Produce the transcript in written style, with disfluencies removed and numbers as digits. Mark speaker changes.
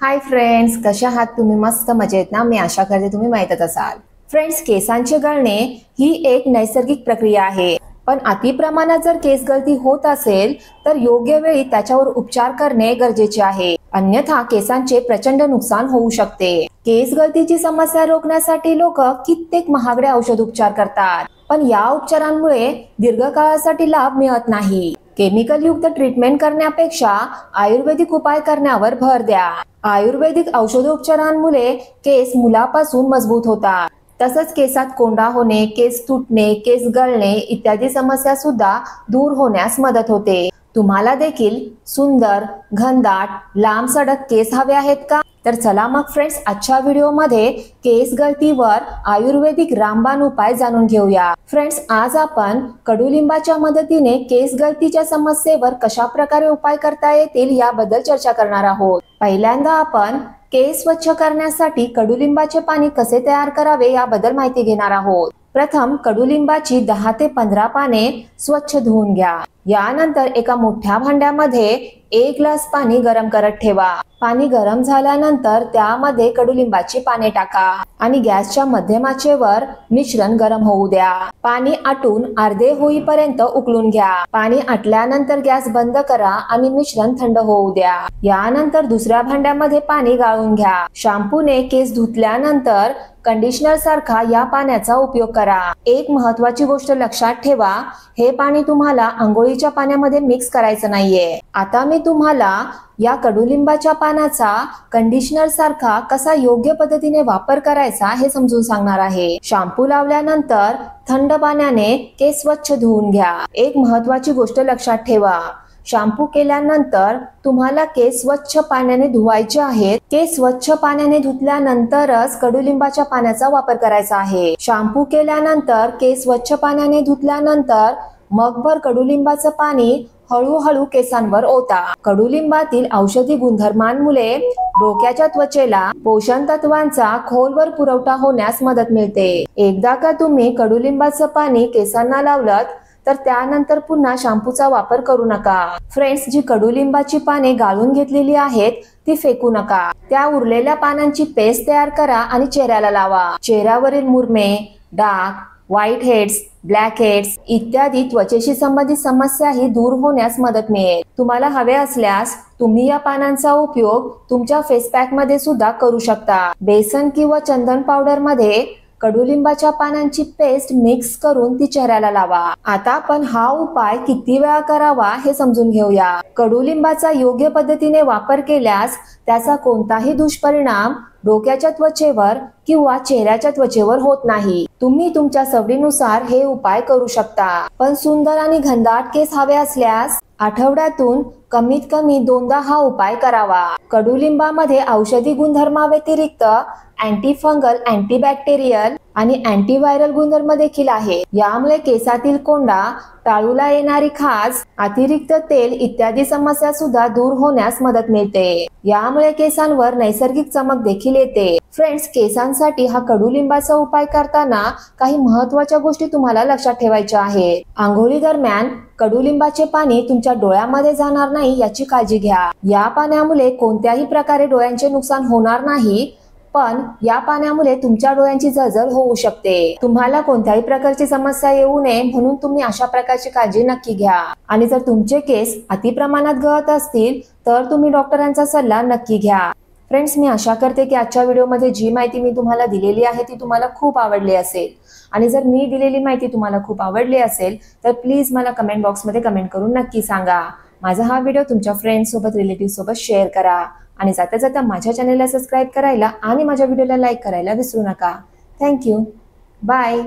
Speaker 1: Hi friends, कशा आहात तुम्ही? मस्त मजेत ना? मी आशा करते तुम्ही मजेतच असाल. फ्रेंड्स, केसांचे गळणे ही एक नैसर्गिक प्रक्रिया आहे, पण अति प्रमाणात जर केस गळती होत असेल तर योग्य वेळी त्याच्यावर उपचार करणे गरजेचे आहे. अन्यथा केसांचे प्रचंड नुकसान होऊ शकते. केस गळतीची समस्या रोखण्यासाठी लोक कित्येक महागडे औषध उपचार करतात, पण या उपचारांमुळे दीर्घकाळासाठी लाभ मिळत नाही. केमिकल युक्त ट्रीटमेंट करण्यापेक्षा आयुर्वेदिक उपाय करण्यावर भर द्या. आयुर्वेदिक औषधोपचारांमुळे केस मुलापासून मजबूत होतात. तसंच केसात कोंडा होणे, केस तुटणे, केस गळणे इत्यादी समस्या सुद्धा दूर होण्यास मदत होते. तुम्हाला देखील सुंदर, घनदाट, लांब सडक केस हवे आहेत का? तर चला मग फ्रेंड्स, आजच्या व्हिडिओमध्ये केस गळतीवर आयुर्वेदिक रामबाण उपाय जाणून घेऊया. फ्रेंड्स, आज आपण कडुलिंबाच्या मदतीने केस गळतीच्या समस्येवर कशा प्रकारे उपाय करता येतील याबद्दल चर्चा करणार आहोत. पहिल्यांदा आपण केस स्वच्छ करण्यासाठी कडुलिंबाचे पाणी कसे तयार करावे याबद्दल माहिती घेणार आहोत. प्रथम कडुलिंबाची 10 ते 15 पाने स्वच्छ धुवून घ्या. यानंतर एका मोठ्या भांड्यामध्ये 1 ग्लास पाणी गरम करत ठेवा. पाणी गरम झाल्यानंतर त्यामध्ये कडुलिंबाची पाने टाका आणि गॅसच्या मध्यम आचेवर मिश्रण गरम होऊ द्या. पाणी आटून अर्धे होईपर्यंत उकळून घ्या. पाणी आटल्यानंतर गॅस बंद करा आणि मिश्रण थंड होऊ द्या. यानंतर दुसऱ्या भांड्यामध्ये पाणी गाळून घ्या. शॅम्पूने केस धुतल्यानंतर कंडिशनर सारखा या पाण्याचा उपयोग करा. एक महत्वाची गोष्ट लक्षात ठेवा, हे पाणी तुम्हाला आंघोळीच्या पाण्यामध्ये मिक्स करायचं नाहीये. आता मी तुम्हाला या कडुलिंबाच्या पानाचा कंडिशनर सारखा कसा योग्य पद्धतीने वापर करायचा हे समजून सांगणार आहे. शॅम्पू लावल्यानंतर थंड पाण्याने केस स्वच्छ धुवून घ्या. एक महत्वाची गोष्ट लक्षात ठेवा, शॅम्पू केल्यानंतर तुम्हाला केस स्वच्छ पाण्याने धुवायचे आहेत. केस स्वच्छ पाण्याने धुतल्यानंतरच कडुलिंबाच्या पाण्याचा वापर करायचा आहे. शॅम्पू केल्यानंतर केस स्वच्छ पाण्याने धुतल्यानंतर मगभर कडुलिंबाचं पाणी हळूहळू केसांवर ओता. कडुलिंबातील औषधी गुणधर्मांमुळे डोक्याच्या त्वचेला पोषण तत्वांचा खोलवर पुरवठा होण्यास मदत मिळते. एकदा का तुम्ही कडुलिंबाचं पाणी केसांना लावलं तर त्यानंतर पुन्हा शॅम्पूचा वापर करू नका. फ्रेंड्स, जी कडुलिंबाची पाने गाळून घेतलेली आहेत ती फेकू नका. त्या उरलेल्या पानांची पेस्ट तयार करा आणि चेहऱ्याला लावा. चेहऱ्यावरील मुरमे, डाग, व्हाईट हेड्स, ब्लॅक हेड्स इत्यादी त्वचेशी संबंधित समस्याही दूर होण्यास मदत मिळेल. तुम्हाला हवे असल्यास तुम्ही या पानांचा उपयोग तुमच्या फेस पॅक मध्ये सुद्धा करू शकता. बेसन किंवा चंदन पावडर मध्ये कडुलिंबाच्या पानांची पेस्ट मिक्स करून ती चेहऱ्याला लावा. आता आपण हा उपाय किती वेळा करावा हे समजून घेऊया. कडुलिंबाचा योग्य पद्धतीने वापर केल्यास त्याचा कोणताही दुष्परिणाम डोक्याच्या त्वचेवर किंवा चेहऱ्याच्या त्वचेवर होत नाही. तुम्ही तुमच्या सवडीनुसार हे उपाय करू शकता. पण सुंदर आणि घनदाट केस हवे असल्यास आठवड्यातून कमीत कमी 2दा हा उपाय करावा. कडुलिंबामध्ये औषधी गुणधर्माव्यतिरिक्त अँटी फंगल, अँटीबॅक्टेरियल आणि अँटीव्हायरल गुणधर्म देखील आहे. यामुळे केसातील कोंडा, टाळूला येणारी खाज, अतिरिक्त तेल इत्यादी समस्या सुद्धा दूर होण्यास मदत मिळते. यामुळे केसांवर नैसर्गिक चमक देखील येते. फ्रेंड्स, केसांसाठी हा कडुलिंबाचा उपाय करताना काही महत्त्वाच्या गोष्टी तुम्हाला लक्षात ठेवायच्या आहेत. आंघोळी दरम्यान कडुलिंबाचे पाणी तुमच्या डोळ्यामध्ये जाणार नाही याची काळजी घ्या. या पाण्यामुळे कोणत्याही प्रकारे डोळ्यांचे नुकसान होणार नाही, पण या पाण्यामुळे तुमच्या डोळ्यांची जळजळ होऊ शकते. तुम्हाला कोणत्याही प्रकारची समस्या येऊ नये म्हणून तुम्ही अशा प्रकारची काळजी नक्की घ्या. आणि जर तुमचे केस अति प्रमाणात गळत असतील तर तुम्ही डॉक्टरांचा सल्ला नक्की घ्या. फ्रेंड्स, मी आशा करते की आजच्या व्हिडिओमध्ये जी माहिती मी तुम्हाला दिलेली आहे ती तुम्हाला खूप आवडली असेल. आणि जर मी दिलेली माहिती तुम्हाला खूप आवडली असेल तर प्लीज मला कमेंट बॉक्समध्ये कमेंट करून नक्की सांगा. माझा हा व्हिडिओ तुमच्या फ्रेंड्स सोबत, रिलेटिव्ह सोबत शेअर करा आणि जाता जाता माझ्या चॅनलला सबस्क्राईब करायला आणि माझ्या व्हिडिओला लाईक करायला विसरू नका. थँक्यू. बाय.